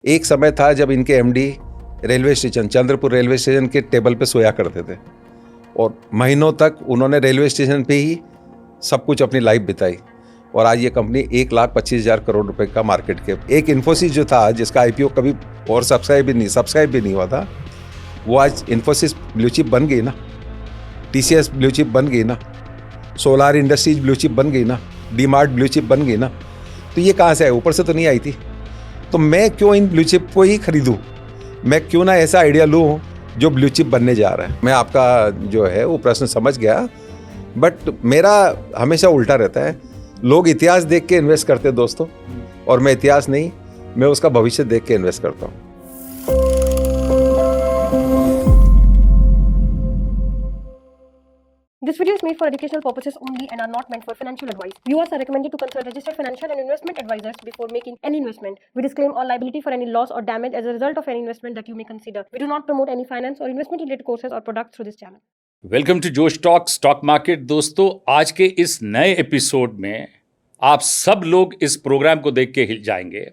एक समय था जब इनके MD railway station, Chandrapur railway station के टेबल पे सोया करते थे और महीनों तक उन्होंने रेलवे स्टेशन पे ही सब कुछ अपनी लाइफ बिताई और आज ये कंपनी 1,25,000 करोड़ रुपए का मार्केट कैप। एक इन्फोसिस जो था जिसका आईपीओ कभी और सब्सक्राइब भी नहीं हुआ था, वो आज इन्फोसिस ब्लू चिप बन गई ना, टीसीएस ब्लू चिप बन गई ना, सोलार इंडस्ट्रीज ब्लू चिप बन गई ना, डीमार्ट ब्लू चिप बन गई ना। तो ये कहाँ से है? ऊपर से तो नहीं आई थी। तो मैं क्यों इन ब्लू चिप को ही खरीदूं? मैं क्यों ना ऐसा आइडिया लूं जो ब्लू चिप बनने जा रहा है? मैं आपका जो है वो प्रश्न समझ गया, बट मेरा हमेशा उल्टा रहता है। लोग इतिहास देख के इन्वेस्ट करते हैं दोस्तों, और मैं इतिहास नहीं, मैं उसका भविष्य देख के इन्वेस्ट करता हूँ। This video is made for educational purposes only and are not meant for financial advice. Viewers are recommended to consult registered financial and investment advisors before making any investment. We disclaim all liability for any loss or damage as a result of any investment that you may consider. We do not promote any finance or investment related courses or products through this channel. Welcome to Josh talk stock market. दोस्तों, आज के इस नए episode में आप सब लोग इस प्रोग्राम को देख के हिल जाएंगे।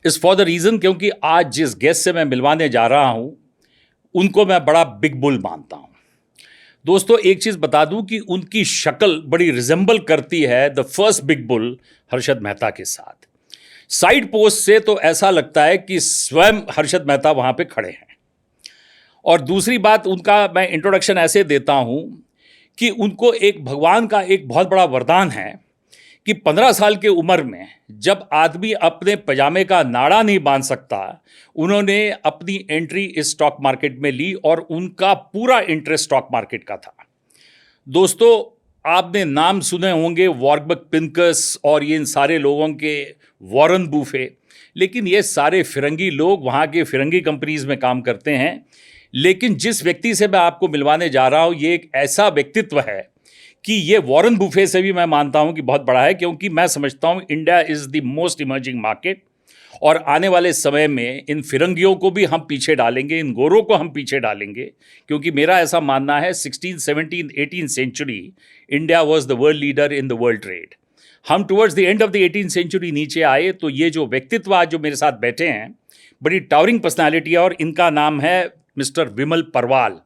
इस फॉर द रीज़न क्योंकि आज जिस गेस्ट से मैं मिलवाने जा रहा हूं उनको मैं बड़ा बिग बुल मानता हूं। दोस्तों, एक चीज़ बता दूं कि उनकी शक्ल बड़ी रिजेंबल करती है the first big bull Harshad Mehta के साथ। साइड पोस्ट से तो ऐसा लगता है कि स्वयं हर्षद मेहता वहाँ पे खड़े हैं। और दूसरी बात, उनका मैं इंट्रोडक्शन ऐसे देता हूँ कि उनको एक भगवान का एक बहुत बड़ा वरदान है कि 15 साल की उम्र में जब आदमी अपने पजामे का नाड़ा नहीं बांध सकता, उन्होंने अपनी एंट्री इस स्टॉक मार्केट में ली और उनका पूरा इंटरेस्ट स्टॉक मार्केट का था। दोस्तों, आपने नाम सुने होंगे वॉर्बक पिंकस और ये इन सारे लोगों के, वॉरेन बुफे, लेकिन ये सारे फिरंगी लोग वहाँ के फिरंगी कंपनीज में काम करते हैं। लेकिन जिस व्यक्ति से मैं आपको मिलवाने जा रहा हूँ ये एक ऐसा व्यक्तित्व है कि ये वॉरेन बुफे से भी मैं मानता हूँ कि बहुत बड़ा है, क्योंकि मैं समझता हूँ India is the most emerging market और आने वाले समय में इन फिरंगियों को भी हम पीछे डालेंगे, इन गोरों को हम पीछे डालेंगे, क्योंकि मेरा ऐसा मानना है 16, 17, 18 century India was the world leader in the world trade. हम towards the end of the 18 century नीचे आए, तो ये जो व्यक्तित्व आज जो मेरे साथ बैठे हैं, बड़ी टावरिंग पर्सनैलिटी है और इनका नाम है मिस्टर विमल परवाल।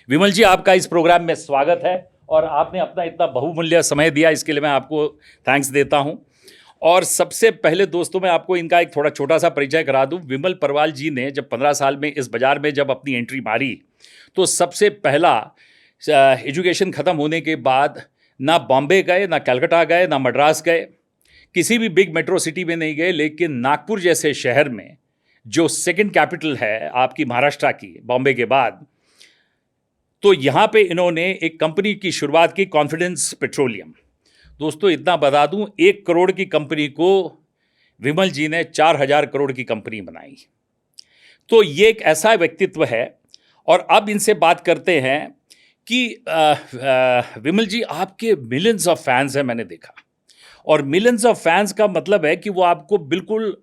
विमल जी, आपका इस प्रोग्राम में स्वागत है और आपने अपना इतना बहुमूल्य समय दिया, इसके लिए मैं आपको थैंक्स देता हूं। और सबसे पहले दोस्तों, मैं आपको इनका एक थोड़ा छोटा सा परिचय करा दूं। विमल परवाल जी ने जब 15 साल में इस बाज़ार में जब अपनी एंट्री मारी, तो सबसे पहला एजुकेशन ख़त्म होने के बाद ना बॉम्बे गए, ना कलकत्ता गए, ना मद्रास गए, किसी भी बिग मेट्रो सिटी में नहीं गए, लेकिन नागपुर जैसे शहर में, जो सेकंड कैपिटल है आपकी महाराष्ट्र की बॉम्बे के बाद, तो यहाँ पे इन्होंने एक कंपनी की शुरुआत की, कॉन्फिडेंस पेट्रोलियम। दोस्तों, इतना बता दूं, 1 करोड़ की कंपनी को विमल जी ने 4,000 करोड़ की कंपनी बनाई। तो ये एक ऐसा व्यक्तित्व है। और अब इनसे बात करते हैं कि विमल जी, आपके मिलियंस ऑफ फैंस हैं, मैंने देखा। और मिलियंस ऑफ फैंस का मतलब है कि वो आपको बिल्कुल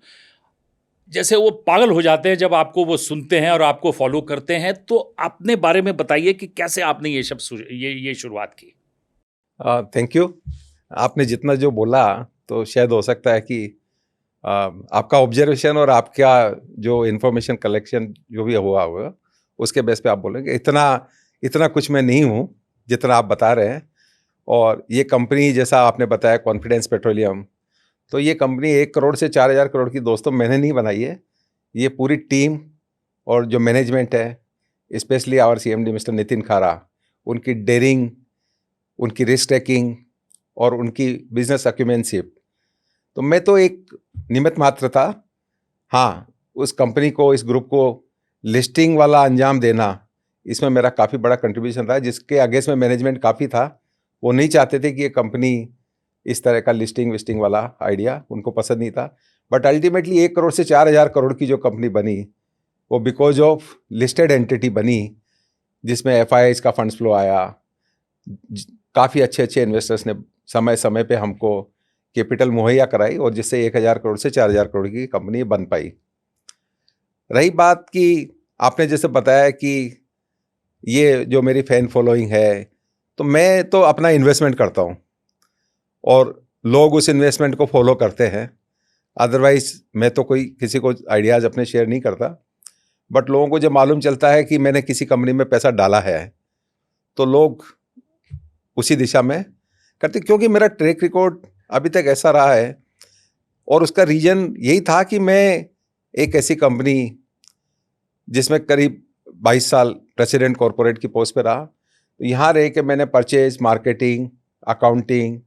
जैसे वो पागल हो जाते हैं जब आपको वो सुनते हैं और आपको फॉलो करते हैं। तो अपने बारे में बताइए कि कैसे आपने ये शुरुआत की। Thank you. आपने जितना जो बोला, तो शायद हो सकता है कि आपका ऑब्जर्वेशन और आपका जो इन्फॉर्मेशन कलेक्शन जो भी हुआ होगा उसके बेस पे आप बोलेंगे। इतना कुछ मैं नहीं हूँ जितना आप बता रहे हैं। और ये कंपनी जैसा आपने बताया, कॉन्फिडेंस पेट्रोलियम, तो ये कंपनी 1 करोड़ से 4,000 करोड़ की दोस्तों मैंने नहीं बनाई है। ये पूरी टीम और जो मैनेजमेंट है, specially our CMD mister Nitin Khara, उनकी डेयरिंग, उनकी रिस्क टेकिंग और उनकी बिजनेस अक्यूमेनशिप। तो मैं तो एक निमित्त मात्र था। हाँ, उस कंपनी को, इस ग्रुप को लिस्टिंग वाला अंजाम देना, इसमें मेरा काफ़ी बड़ा कंट्रीब्यूशन था, जिसके अगेंस्ट में मैनेजमेंट काफ़ी था। वो नहीं चाहते थे कि ये कंपनी इस तरह का लिस्टिंग वाला आइडिया उनको पसंद नहीं था। बट अल्टीमेटली 1 करोड़ से 4,000 करोड़ की जो कंपनी बनी, वो बिकॉज ऑफ लिस्टेड एंटिटी बनी, जिसमें एफआईआईज का फंड्स फ्लो आया। काफ़ी अच्छे इन्वेस्टर्स ने समय समय पे हमको कैपिटल मुहैया कराई और जिससे 1,000 करोड़ से 4,000 करोड़ की कंपनी बन पाई। रही बात कि आपने जैसे बताया कि ये जो मेरी फैन फॉलोइंग है, तो मैं तो अपना इन्वेस्टमेंट करता हूँ और लोग उस इन्वेस्टमेंट को फॉलो करते हैं। अदरवाइज मैं तो कोई किसी को आइडियाज़ अपने शेयर नहीं करता, बट लोगों को जब मालूम चलता है कि मैंने किसी कंपनी में पैसा डाला है तो लोग उसी दिशा में करते, क्योंकि मेरा ट्रैक रिकॉर्ड अभी तक ऐसा रहा है। और उसका रीज़न यही था कि मैं एक ऐसी कंपनी जिसमें करीब 22 साल प्रेसिडेंट कॉरपोरेट की पोस्ट पे रहा, तो यहाँ रह के मैंने purchase, marketing, accounting,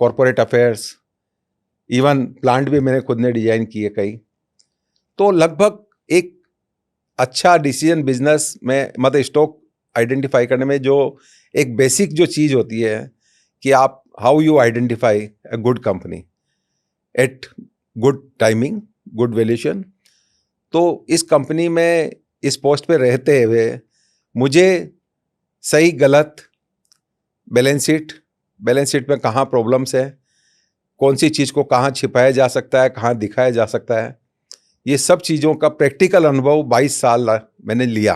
corporate affairs, even plant भी मैंने खुद ने डिजाइन किए कई। तो लगभग एक अच्छा डिसीजन बिजनेस में, मतलब स्टॉक आइडेंटिफाई करने में जो एक बेसिक जो चीज़ होती है कि आप how you identify a good company at good timing, good valuation. तो इस कंपनी में इस पोस्ट पे रहते हुए मुझे सही गलत बैलेंस शीट में कहाँ प्रॉब्लम्स है, कौन सी चीज़ को कहाँ छिपाया जा सकता है, कहाँ दिखाया जा सकता है, ये सब चीज़ों का प्रैक्टिकल अनुभव 22 साल मैंने लिया।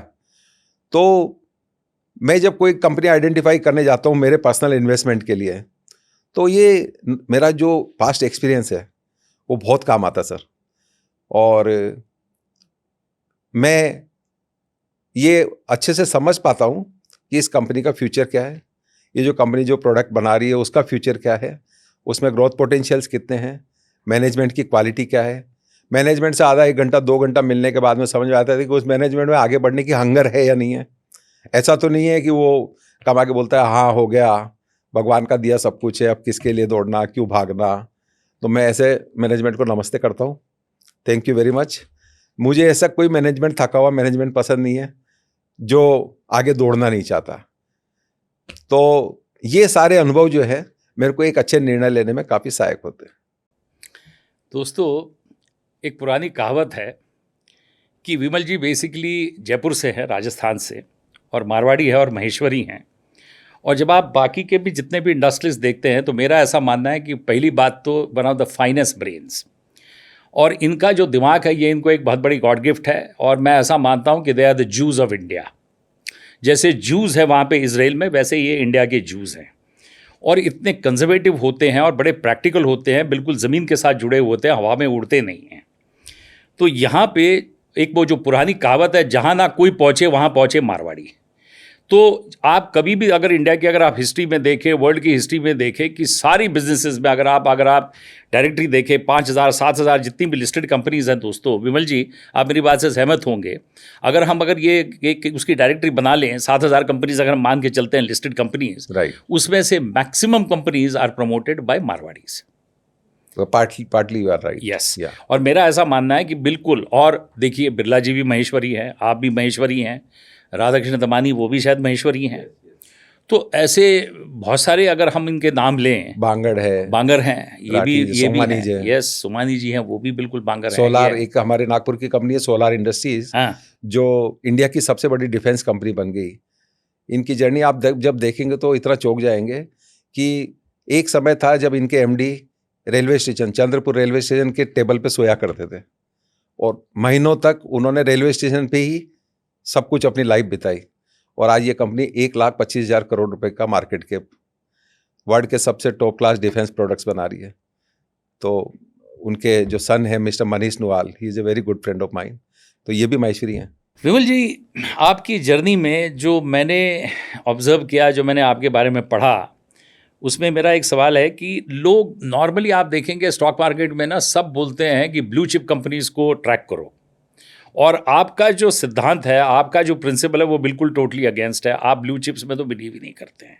तो मैं जब कोई कंपनी आइडेंटिफाई करने जाता हूँ मेरे पर्सनल इन्वेस्टमेंट के लिए, तो ये मेरा जो पास्ट एक्सपीरियंस है वो बहुत काम आता सर। और मैं ये अच्छे से समझ पाता हूँ कि इस कंपनी का फ्यूचर क्या है, ये जो कंपनी जो प्रोडक्ट बना रही है उसका फ्यूचर क्या है, उसमें ग्रोथ पोटेंशियल्स कितने हैं, मैनेजमेंट की क्वालिटी क्या है। मैनेजमेंट से आधा 1 घंटा 2 घंटा मिलने के बाद में समझ में आता है कि उस मैनेजमेंट में आगे बढ़ने की हंगर है या नहीं है। ऐसा तो नहीं है कि वो कमा के बोलता है हाँ हो गया, भगवान का दिया सब कुछ है, अब किसके लिए दौड़ना, क्यों भागना। तो मैं ऐसे मैनेजमेंट को नमस्ते करता हूँ, थैंक यू वेरी मच। मुझे ऐसा कोई मैनेजमेंट, थका हुआ मैनेजमेंट पसंद नहीं है जो आगे दौड़ना नहीं चाहता। तो ये सारे अनुभव जो है मेरे को एक अच्छे निर्णय लेने में काफ़ी सहायक होते हैं। दोस्तों, एक पुरानी कहावत है कि विमल जी बेसिकली जयपुर से है, राजस्थान से, और मारवाड़ी है और महेश्वरी हैं। और जब आप बाकी के भी जितने भी इंडस्ट्रीज देखते हैं तो मेरा ऐसा मानना है कि पहली बात तो one of the finest brains, और इनका जो दिमाग है ये इनको एक बहुत बड़ी गॉड गिफ्ट है। और मैं ऐसा मानता हूँ कि they are the Jews of India. जैसे जूस है वहाँ पे इजराइल में, वैसे ये इंडिया के जूस हैं। और इतने कंजर्वेटिव होते हैं और बड़े प्रैक्टिकल होते हैं, बिल्कुल ज़मीन के साथ जुड़े होते हैं, हवा में उड़ते नहीं हैं। तो यहाँ पे एक वो जो पुरानी कहावत है, जहाँ ना कोई पहुँचे वहाँ पहुँचे मारवाड़ी। तो आप कभी भी अगर इंडिया की अगर आप हिस्ट्री में देखें, वर्ल्ड की हिस्ट्री में देखें कि सारी बिजनेसेस में अगर आप डायरेक्टरी देखें, 5,000 7,000 जितनी भी लिस्टेड कंपनीज हैं दोस्तों, विमल जी आप मेरी बात से सहमत होंगे, अगर ये उसकी डायरेक्टरी बना लें, 7,000 कंपनीज अगर हम मान के चलते हैं लिस्टेड कंपनीज, राइट, उसमें से maximum companies are promoted by Marwaris. Partly you are right. Yes, और मेरा ऐसा मानना है कि बिल्कुल। और देखिए बिरला जी भी महेश्वरी हैं, आप भी महेश्वरी हैं, राधाकृष्ण दमानी वो भी शायद महेश्वरी हैं। तो ऐसे बहुत सारे अगर हम इनके नाम लें, बांगर हैं, ये भी हैं, यस, सोमानी जी हैं, वो भी बिल्कुल बांगर हैं। सोलार एक हमारे नागपुर की कंपनी है, सोलार इंडस्ट्रीज, जो इंडिया की सबसे बड़ी डिफेंस कंपनी बन गई। इनकी जर्नी आप जब देखेंगे तो इतना चौंक जाएंगे कि एक समय था जब इनके MD railway station, Chandrapur railway station के टेबल पे सोया करते थे, और महीनों तक उन्होंने रेलवे स्टेशन पे ही सब कुछ अपनी लाइफ बिताई। और आज ये कंपनी 1,25,000 करोड़ रुपए का मार्केट कैप, वर्ल्ड के सबसे टॉप क्लास डिफेंस प्रोडक्ट्स बना रही है। तो उनके जो सन है mister Manish Nuwal, he is a very good friend of mine. तो ये भी महेश्वरी हैं। विमल जी, आपकी जर्नी में जो मैंने ऑब्जर्व किया, जो मैंने आपके बारे में पढ़ा, उसमें मेरा एक सवाल है कि लोग नॉर्मली आप देखेंगे स्टॉक मार्केट में ना सब बोलते हैं कि ब्लू चिप कंपनीज को ट्रैक करो, और आपका जो सिद्धांत है, आपका जो प्रिंसिपल है वो बिल्कुल टोटली अगेंस्ट है। आप ब्लू चिप्स में तो बिलीव ही नहीं करते हैं,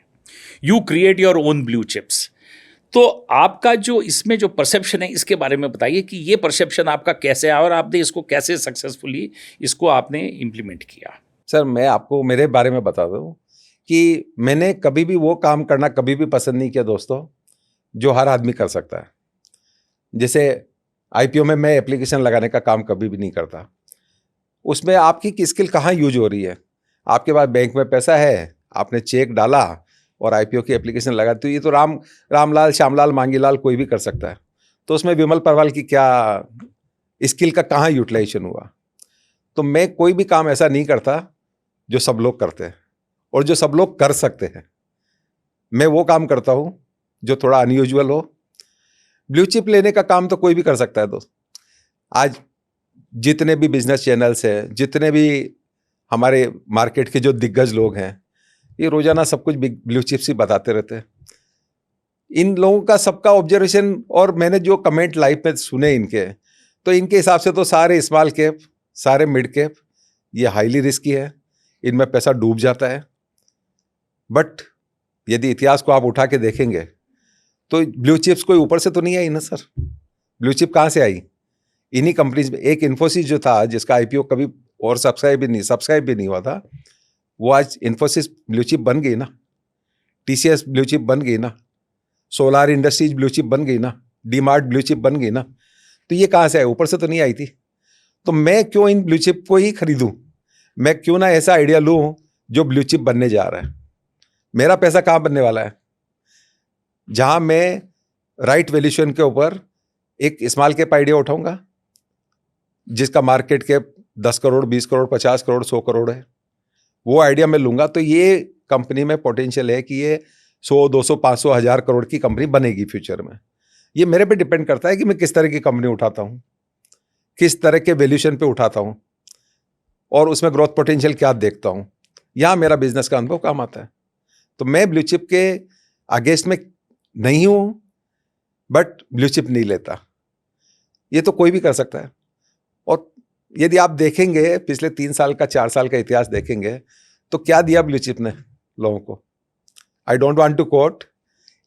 you create your own blue chips. तो आपका जो इसमें जो परसेप्शन है इसके बारे में बताइए कि ये परसेप्शन आपका कैसे आया और आपने इसको कैसे सक्सेसफुली इसको आपने इम्प्लीमेंट किया। सर मैं आपको मेरे बारे में बता दूं कि मैंने कभी भी वो काम करना कभी भी पसंद नहीं किया दोस्तों जो हर आदमी कर सकता है। जैसे आईपीओ में मैं एप्लीकेशन लगाने का काम कभी भी नहीं करता। उसमें आपकी स्किल कहाँ यूज हो रही है? आपके पास बैंक में पैसा है, आपने चेक डाला और आईपीओ की एप्लीकेशन लगा, तो ये तो रामलाल, श्यामलाल, मांगीलाल कोई भी कर सकता है। तो उसमें विमल परवाल की क्या स्किल का कहाँ यूटिलाइजेशन हुआ? तो मैं कोई भी काम ऐसा नहीं करता जो सब लोग करते हैं और जो सब लोग कर सकते हैं। मैं वो काम करता हूँ जो थोड़ा अनयूजुअल हो। ब्लू चिप लेने का काम तो कोई भी कर सकता है दोस्त। आज जितने भी बिजनेस चैनल्स हैं, जितने भी हमारे मार्केट के जो दिग्गज लोग हैं, ये रोजाना सब कुछ ब्लू चिप्स ही बताते रहते हैं। इन लोगों का सबका ऑब्जर्वेशन और मैंने जो कमेंट लाइव पे सुने इनके, तो इनके हिसाब से तो सारे स्मॉल कैप, सारे मिड कैप ये हाईली रिस्की है, इनमें पैसा डूब जाता है। बट यदि इतिहास को आप उठा के देखेंगे तो ब्लू चिप्स कोई ऊपर से तो नहीं आई ना सर। ब्लू चिप कहाँ से आई? इन्हीं कंपनीज में। एक इन्फोसिस जो था जिसका आईपीओ कभी और सब्सक्राइब भी नहीं हुआ था, वो आज इन्फोसिस ब्लू चिप बन गई ना, टीसीएस ब्लू चिप बन गई ना, सोलार इंडस्ट्रीज ब्लू चिप बन गई ना, डीमार्ट ब्लू चिप बन गई ना। तो ये कहाँ से आए? ऊपर से तो नहीं आई थी। तो मैं क्यों इन ब्लू चिप को ही खरीदूं? मैं क्यों ना ऐसा आइडिया लूं जो ब्लू चिप बनने जा रहा है? मेरा पैसा कहाँ बनने वाला है? जहां मैं राइट वैल्यूएशन के ऊपर एक स्मॉल कैप आइडिया उठाऊंगा जिसका मार्केट कैप 10 करोड़, 20 करोड़, 50 करोड़, 100 करोड़ है, वो आइडिया मैं लूंगा, तो ये कंपनी में पोटेंशियल है कि ये 100, 200, 500, 1000 करोड़ की कंपनी बनेगी फ्यूचर में। ये मेरे पे डिपेंड करता है कि मैं किस तरह की कंपनी उठाता हूं, किस तरह के वैल्यूएशन पे उठाता हूं और उसमें ग्रोथ पोटेंशियल क्या देखता हूं। यहां मेरा बिजनेस का अनुभव काम आता है। तो मैं ब्लू चिप के अगेंस्ट में नहीं हूं, बट ब्लू चिप नहीं लेता। ये तो कोई भी कर सकता है। और यदि आप देखेंगे पिछले 3 साल का, 4 साल का इतिहास देखेंगे तो क्या दिया ब्लू चिप ने लोगों को? I don't want to quote,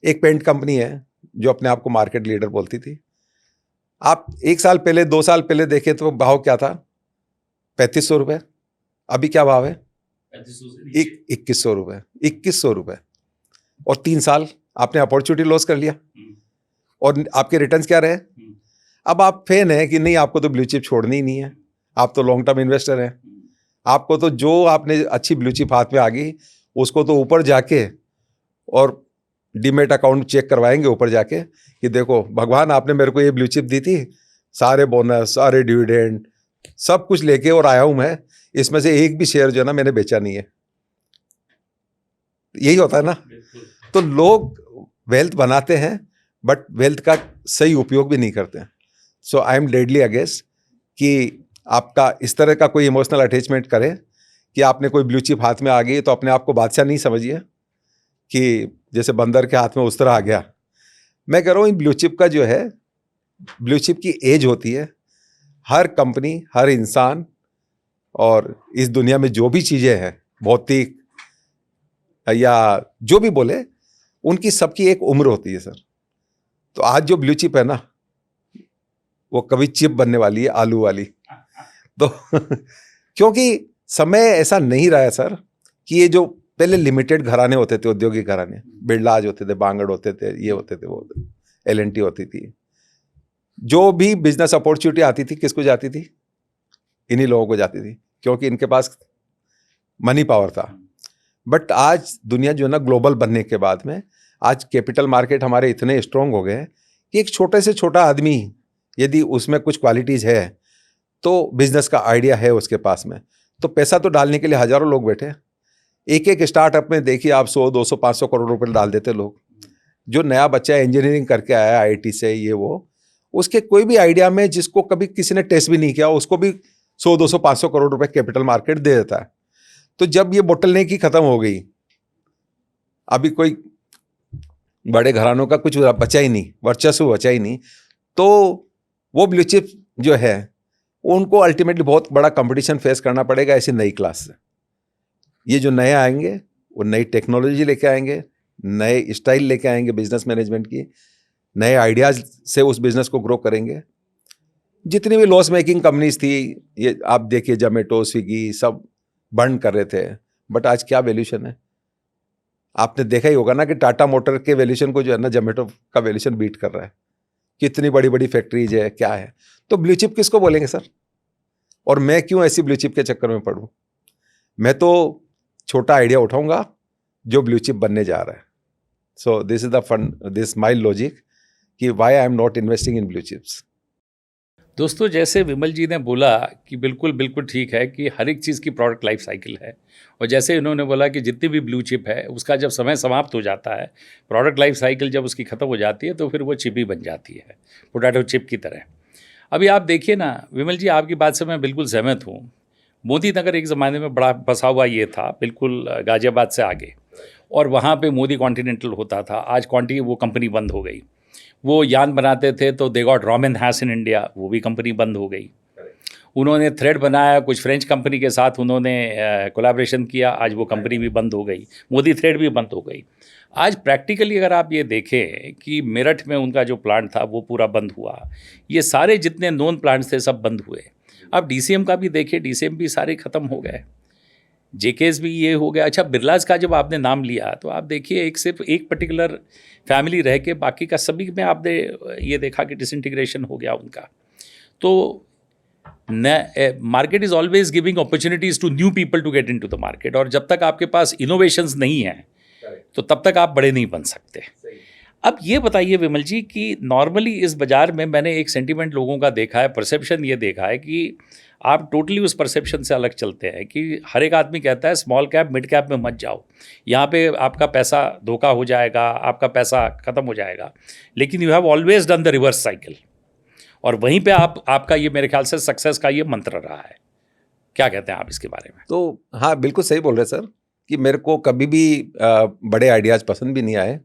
एक पेंट कंपनी है जो अपने आप को मार्केट लीडर बोलती थी। आप 1 साल पहले, 2 साल पहले देखें तो भाव क्या था? 3500 रुपए। अभी क्या भाव है? 2100 रुपए। 2100 रुपए। और 3 साल आपने अपॉर्चुनिटी लॉस कर लिया और आपके रिटर्न्स क्या रहे? अब आप फैन है कि नहीं, आपको तो ब्लू चिप छोड़नी ही नहीं है, आप तो लॉन्ग टर्म इन्वेस्टर हैं, आपको तो जो आपने अच्छी ब्लू चिप हाथ में आ गई उसको तो ऊपर जाके और डीमेट अकाउंट चेक करवाएंगे ऊपर जाके कि देखो भगवान आपने मेरे को ये ब्लू चिप दी थी, सारे बोनस, सारे डिविडेंड, सब कुछ लेके और आया हूं मैं, इसमें से एक भी शेयर जो है ना मैंने बेचा नहीं है। यही होता है ना। तो लोग वेल्थ बनाते हैं बट वेल्थ का सही उपयोग भी नहीं करते हैं। सो आई एम डेडली अगेंस्ट कि आपका इस तरह का कोई इमोशनल अटैचमेंट करे कि आपने कोई ब्लू चिप हाथ में आ गई तो अपने आप को बादशाह नहीं समझिए कि जैसे बंदर के हाथ में उस तरह आ गया। मैं कह रहा हूँ इन ब्लू चिप का जो है, ब्लू चिप की एज होती है। हर कंपनी, हर इंसान और इस दुनिया में जो भी चीज़ें हैं, भौतिक या जो भी बोले, उनकी सबकी एक उम्र होती है सर। तो आज जो ब्लू चिप है ना, वो कभी चिप बनने वाली है, आलू वाली। तो क्योंकि समय ऐसा नहीं रहा है सर कि ये जो पहले लिमिटेड घराने होते थे, औद्योगिक घराने, बिरलाज होते थे, बांगड़ होते थे, ये होते थे, वो एलएनटी होती थी, जो भी बिजनेस अपॉर्चुनिटी आती थी किसको जाती थी? इन्हीं लोगों को जाती थी, क्योंकि इनके पास मनी पावर था। बट आज दुनिया जो है ना, ग्लोबल बनने के बाद में आज कैपिटल मार्केट हमारे इतने स्ट्रांग हो गए हैं कि एक छोटे से छोटा आदमी यदि उसमें कुछ क्वालिटीज है तो बिजनेस का आइडिया है उसके पास में, तो पैसा तो डालने के लिए हजारों लोग बैठे हैं। एक एक स्टार्टअप में देखिए आप 100, 200, 500 करोड़ रुपए डाल देते लोग। जो नया बच्चा इंजीनियरिंग करके आया आईआईटी से, ये वो, उसके कोई भी आइडिया में जिसको कभी किसी ने टेस्ट भी नहीं किया, उसको भी 100, 200, 500 करोड़ रुपए कैपिटल मार्केट दे देता है। तो जब ये बोटलनेक ही खत्म हो गई, अभी कोई बड़े घरानों का कुछ बचा ही नहीं, वर्चस्व बचा ही नहीं, तो वो ब्लू चिप जो है उनको अल्टीमेटली बहुत बड़ा कंपटीशन फेस करना पड़ेगा ऐसी नई क्लास से। ये जो नए आएंगे वो नई टेक्नोलॉजी लेके आएंगे, नए स्टाइल लेके आएंगे बिजनेस मैनेजमेंट की, नए आइडियाज से उस बिजनेस को ग्रो करेंगे। जितनी भी लॉस मेकिंग कंपनीज थी, ये आप देखिए, जोमेटो, स्विगी, सब बंद कर रहे थे, बट आज क्या वैल्यूशन है? आपने देखा ही होगा ना कि टाटा मोटर के वैल्यूशन को जो है ना, जोमेटो का वैल्यूशन बीट कर रहा है। कितनी बड़ी बड़ी फैक्ट्रीज है, क्या है। तो ब्लू चिप किसको बोलेंगे सर? और मैं क्यों ऐसी ब्लू चिप के चक्कर में पड़ूं? मैं तो छोटा आइडिया उठाऊंगा जो ब्लू चिप बनने जा रहा है। So this is the fun, this my logic कि why I am not investing in blue chips. दोस्तों, जैसे विमल जी ने बोला कि बिल्कुल बिल्कुल ठीक है कि हर एक चीज़ की प्रोडक्ट लाइफ साइकिल है, और जैसे इन्होंने बोला कि जितनी भी ब्लू चिप है उसका जब समय समाप्त हो जाता है, प्रोडक्ट लाइफ साइकिल जब उसकी ख़त्म हो जाती है तो फिर वो चिप ही बन जाती है, पोटैटो चिप की तरह। अभी आप देखिए ना विमल जी, आपकी बात से मैं बिल्कुल सहमत हूँ। मोदी नगर एक ज़माने में बड़ा बसा हुआ ये था, बिल्कुल गाज़ियाबाद से आगे, और वहाँ पे मोदी कॉन्टिनेंटल होता था। आज कॉन्टी वो कंपनी बंद हो गई। वो यान बनाते थे तो they got Roman has in India, वो भी कंपनी बंद हो गई। उन्होंने थ्रेड बनाया, कुछ फ्रेंच कंपनी के साथ उन्होंने कोलैबोरेशन किया, आज वो कंपनी भी बंद हो गई, मोदी थ्रेड भी बंद हो गई। आज प्रैक्टिकली अगर आप ये देखें कि मेरठ में उनका जो प्लांट था वो पूरा बंद हुआ, ये सारे जितने नोन प्लांट्स थे सब बंद हुए। अब डीसीएम का भी देखिए, डीसीएम भी सारे ख़त्म हो गए, जेकेस भी ये हो गया। अच्छा, बिरलाज का जब आपने नाम लिया तो आप देखिए एक सिर्फ एक पर्टिकुलर फैमिली रह के बाकी का सभी में आपने ये देखा कि डिसइंटीग्रेशन हो गया उनका। तो market is always giving opportunities to new people to get into the market, और जब तक आपके पास इनोवेशंस नहीं हैं तो तब तक आप बड़े नहीं बन सकते। अब ये बताइए विमल जी कि नॉर्मली इस बाज़ार में मैंने एक सेंटीमेंट लोगों का देखा है, परसेप्शन ये देखा है कि आप टोटली उस परसेप्शन से अलग चलते हैं कि हर एक आदमी कहता है स्मॉल कैप मिड कैप में मत जाओ, यहाँ पे आपका पैसा धोखा हो जाएगा, आपका पैसा ख़त्म हो जाएगा। लेकिन you have always done the reverse cycle, और वहीं पे आपका ये मेरे ख्याल से सक्सेस का ये मंत्र रहा है। क्या कहते हैं आप इसके बारे में? तो हाँ, बिल्कुल सही बोल रहे सर कि मेरे को कभी भी बड़े आइडियाज़ पसंद भी नहीं आए,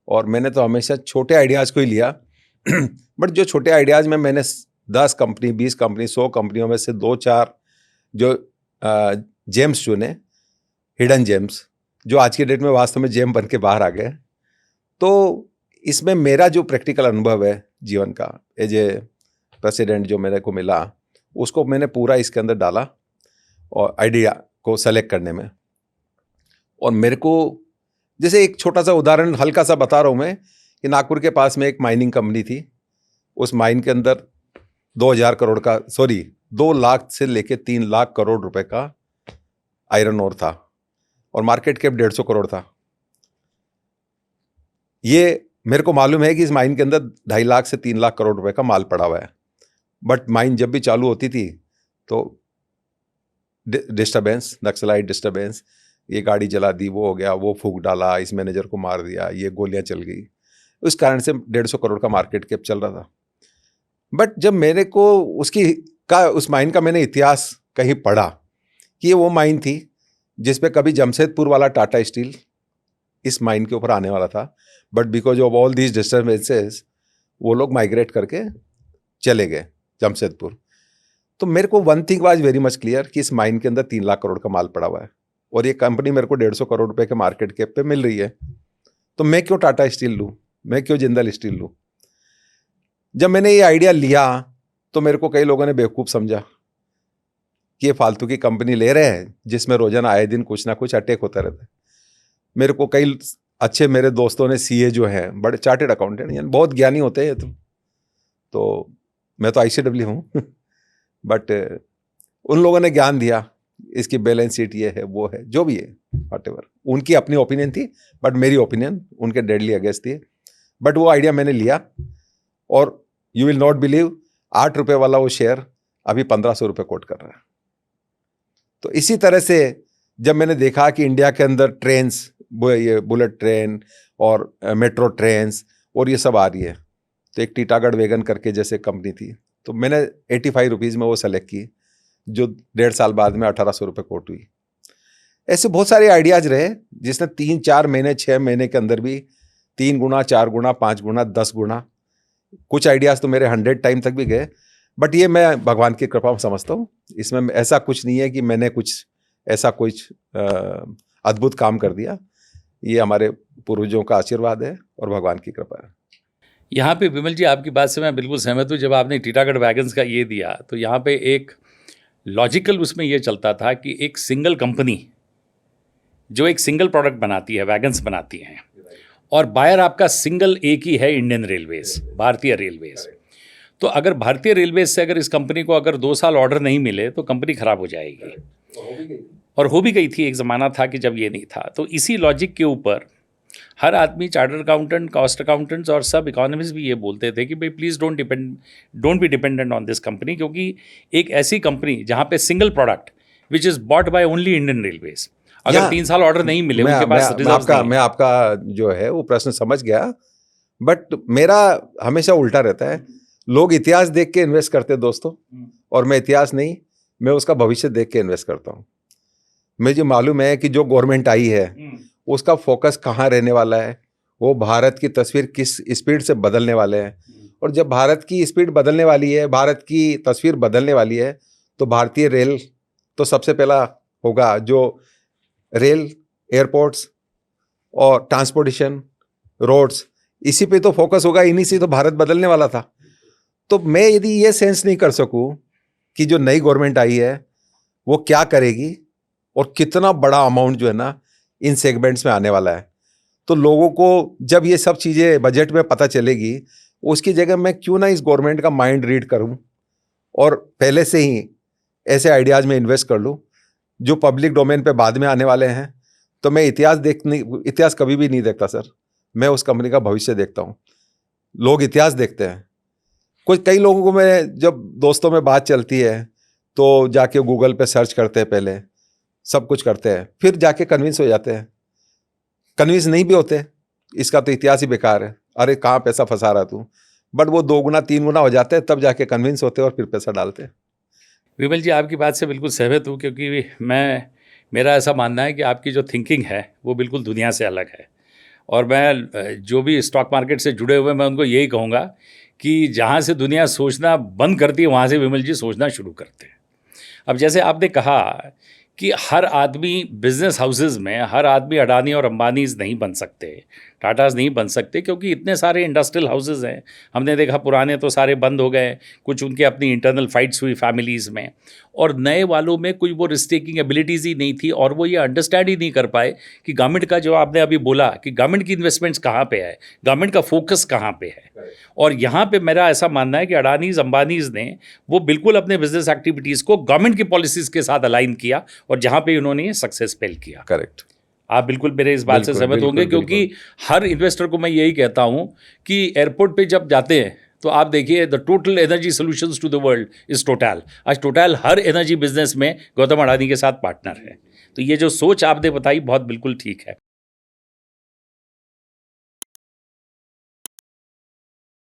और मैंने तो हमेशा छोटे आइडियाज़ को ही लिया। बट जो छोटे आइडियाज़ में मैंने 10 कंपनी, 20 कंपनी, 100 कंपनियों में से 2-4 जो जेम्स चुने, हिडन जेम्स, जो आज की डेट में वास्तव में जेम बन के बाहर आ गए। तो इसमें मेरा जो प्रैक्टिकल अनुभव है जीवन का, एज ए प्रेसिडेंट जो मेरे को मिला, उसको मैंने पूरा इसके अंदर डाला और आइडिया को सेलेक्ट करने में। और मेरे को जैसे एक छोटा सा उदाहरण हल्का सा बता रहा हूँ मैं कि नागपुर के पास में एक माइनिंग कंपनी थी। उस माइन के अंदर 2 लाख से लेके 3 लाख करोड़ रुपए का आयरन ओर था, और मार्केट कैप 150 करोड़ था। ये मेरे को मालूम है कि इस माइन के अंदर 2.5 लाख से 3 लाख करोड़ रुपए का माल पड़ा हुआ है। बट माइन जब भी चालू होती थी तो डिस्टर्बेंस, नक्सलाइट डिस्टर्बेंस, ये गाड़ी जला दी, वो हो गया, वो फूंक डाला, इस मैनेजर को मार दिया, ये गोलियां चल गई। उस कारण से 150 करोड़ का मार्केट कैप चल रहा था। बट जब मेरे को उस माइन का मैंने इतिहास कहीं पढ़ा कि ये वो माइन थी जिस पे कभी जमशेदपुर वाला टाटा स्टील इस माइन के ऊपर आने वाला था, but because of all these disturbances वो लोग माइग्रेट करके चले गए जमशेदपुर। तो मेरे को one thing was very much clear कि इस माइन के अंदर 3 लाख करोड़ का माल पड़ा हुआ है, और ये कंपनी मेरे को 150 करोड़ रुपए के मार्केट कैप पे मिल रही है। तो मैं क्यों टाटा स्टील लूँ, मैं क्यों जिंदल स्टील लूँ? जब मैंने ये आइडिया लिया तो मेरे को कई लोगों ने बेवकूफ़ समझा कि ये फालतू की कंपनी ले रहे हैं जिसमें रोजाना आए दिन कुछ ना कुछ अटैक होता रहता है। मेरे को कई अच्छे मेरे दोस्तों ने सीए जो हैं, बड़े चार्टेड अकाउंटेंट, यानी बहुत ज्ञानी होते हैं तो मैं तो आईसीडब्ल्यू हूँ बट उन लोगों ने ज्ञान दिया, इसकी बैलेंस शीट ये है, वो है, जो भी है, व्हाटएवर। उनकी अपनी ओपिनियन थी, बट मेरी ओपिनियन उनके डेडली अगेंस्ट थी। बट वो आइडिया मैंने लिया, और यू विल नॉट बिलीव, 8 रुपये वाला वो शेयर अभी 1500 रुपये कोट कर रहा है। तो इसी तरह से जब मैंने देखा कि इंडिया के अंदर ट्रेन्स, ये बुलेट ट्रेन और मेट्रो ट्रेन्स और ये सब आ रही है, तो एक टीटागढ़ वैगन करके जैसे कंपनी थी, तो मैंने 85 रुपीज़ में वो सेलेक्ट की, जो 1.5 साल बाद में 1800 रुपये कोट हुई। ऐसे बहुत सारे आइडियाज़ रहे जिसने 3-4 महीने 6 महीने के अंदर भी 3 गुना, 4 गुना, 5 गुना, 10 गुना, कुछ आइडियाज़ तो मेरे 100 टाइम तक भी गए। बट ये मैं भगवान की कृपा समझता हूँ, इसमें ऐसा कुछ नहीं है कि मैंने कुछ अद्भुत काम कर दिया। ये हमारे पूर्वजों का आशीर्वाद है और भगवान की कृपा है। यहाँ पे विमल जी आपकी बात से मैं बिल्कुल सहमत हूँ। जब आपने टीटागढ़ वैगन्स का ये दिया तो यहाँ पे एक लॉजिकल उसमें ये चलता था कि एक सिंगल कंपनी जो एक सिंगल प्रोडक्ट बनाती है, वैगन्स बनाती हैं, और बायर आपका सिंगल एक ही है, इंडियन रेलवेज, भारतीय रेलवेज। तो अगर भारतीय रेलवेज से अगर इस कंपनी को अगर 2 साल ऑर्डर नहीं मिले तो कंपनी खराब हो जाएगी, और हो भी गई थी। एक ज़माना था कि जब ये नहीं था। तो इसी लॉजिक के ऊपर हर आदमी, चार्टर्ड अकाउंटेंट, कॉस्ट अकाउंटेंट्स और सब इकोनॉमिस्ट भी ये बोलते थे कि भाई please don't be dependent on this company, क्योंकि एक ऐसी कंपनी जहाँ पे single product which is bought by only Indian railways, अगर या, 3 साल ऑर्डर नहीं मिले, उनके पास रिजर्व्स नहीं है। मैं आपका जो है वो प्रश्न समझ गया, बट मेरा हमेशा उल्टा रहता है। लोग इतिहास देख के इन्वेस्ट करते हैं दोस्तों, और मैं इतिहास नहीं, मैं उसका भविष्य देख के इन्वेस्ट करता हूँ। मुझे मालूम है कि जो गवर्नमेंट आई है उसका फोकस कहाँ रहने वाला है, वो भारत की तस्वीर किस स्पीड से बदलने वाले हैं। और जब भारत की स्पीड बदलने वाली है, भारत की तस्वीर बदलने वाली है, तो भारतीय रेल तो सबसे पहला होगा। जो रेल, एयरपोर्ट्स और ट्रांसपोर्टेशन, रोड्स, इसी पे तो फोकस होगा, इन्हीं से तो भारत बदलने वाला था। तो मैं यदि ये सेंस नहीं कर सकूं कि जो नई गवर्नमेंट आई है वो क्या करेगी और कितना बड़ा अमाउंट जो है ना इन सेगमेंट्स में आने वाला है, तो लोगों को जब ये सब चीज़ें बजट में पता चलेगी, उसकी जगह मैं क्यों ना इस गवर्नमेंट का माइंड रीड करूं और पहले से ही ऐसे आइडियाज़ में इन्वेस्ट कर लूं जो पब्लिक डोमेन पे बाद में आने वाले हैं। तो मैं इतिहास कभी भी नहीं देखता सर, मैं उस कंपनी का भविष्य देखता हूँ। लोग इतिहास देखते हैं। कई लोगों को, मैं जब दोस्तों में बात चलती है तो जाके गूगल पे सर्च करते हैं, पहले सब कुछ करते हैं, फिर जाके कन्विंस हो जाते हैं। कन्विंस नहीं भी होते, इसका तो इतिहास ही बेकार है, अरे कहाँ पैसा फंसा रहा तू, बट वो 2 गुना 3 गुना हो जाते हैं, तब जाके कन्विंस होते हैं और फिर पैसा डालते हैं। विमल जी, आपकी बात से बिल्कुल सहमत हूँ, क्योंकि मेरा ऐसा मानना है कि आपकी जो थिंकिंग है वो बिल्कुल दुनिया से अलग है। और मैं जो भी स्टॉक मार्केट से जुड़े हुए, मैं उनको यही कहूँगा कि जहाँ से दुनिया सोचना बंद करती है, वहाँ से विमल जी सोचना शुरू करते हैं। अब जैसे आपने कहा कि हर आदमी बिजनेस हाउसेज में, हर आदमी अडानी और अंबानीज नहीं बन सकते, टाटाज नहीं बन सकते, क्योंकि इतने सारे इंडस्ट्रियल हाउसेज हैं। हमने देखा पुराने तो सारे बंद हो गए, कुछ उनके अपनी इंटरनल फाइट्स हुई फैमिलीज़ में, और नए वालों में कोई वो रिस्क टेकिंग एबिलिटीज़ ही नहीं थी, और वो ये अंडरस्टैंड ही नहीं कर पाए कि गवर्नमेंट का, जो आपने अभी बोला कि गवर्नमेंट की इन्वेस्टमेंट्स कहाँ पे है, गवर्नमेंट का फोकस कहाँ पे है। और यहाँ पे मेरा ऐसा मानना है कि अडानीज अंबानीज ने वो बिल्कुल अपने बिजनेस एक्टिविटीज़ को गवर्नमेंट की पॉलिसीज़ के साथ अलाइन किया, और जहाँ पे उन्होंने सक्सेस पेल किया। करेक्ट। आप बिल्कुल मेरे इस बात से सहमत होंगे, क्योंकि हर इन्वेस्टर को मैं यही कहता हूं कि एयरपोर्ट पे जब जाते हैं तो आप देखिए, the total energy solutions to the world is total. आज टोटल हर एनर्जी बिजनेस में गौतम अडानी के साथ पार्टनर है। तो ये जो सोच आपने बताई बहुत बिल्कुल ठीक है।